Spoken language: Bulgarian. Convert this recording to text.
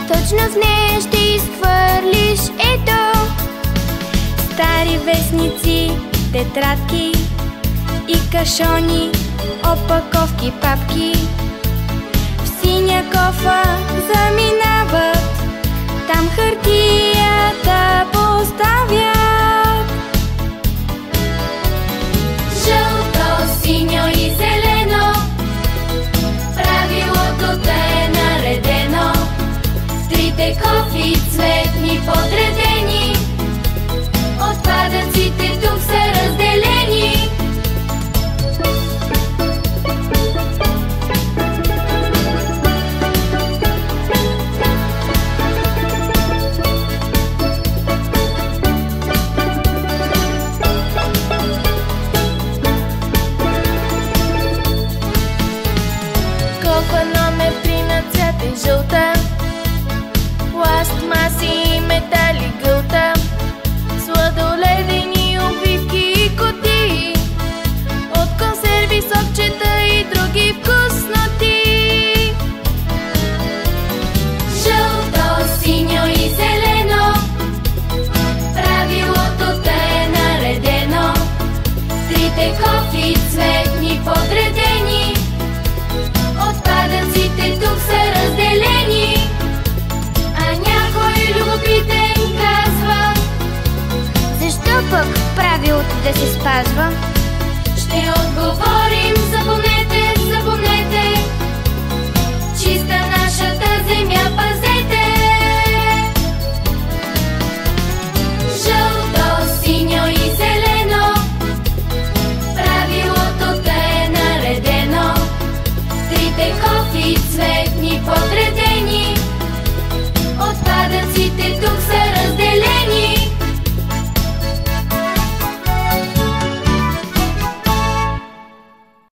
точно в нея ще изхвърлиш ето стари вестници, тетрадки и кашони, опаковки, папки. В синя кофа заминават, там хартията поставят. Жълто, синьо и зелено, правилото да е наредено. В трите кофи цветни подредени, отпадъците тук са разделени. Кофа номер 3 на цвят е жълта, пластмаси и метали гълта, сладоледени обвивки и кутии, от консерви, сокчета и други вкусноти. Жълто, синьо и зелено, правилото да е наредено. Трите кофи цветни подредени, отпадъците тук са разделени. А някой любопитен казва: защо пък правилото да се спазва? Ще отговорим: запомнете, запомнете, чиста нашата земя пазете. Жълто, синьо и зелено, правилото да е наредено. Трите кофи цветни подредени, отпадъците тук са разделени.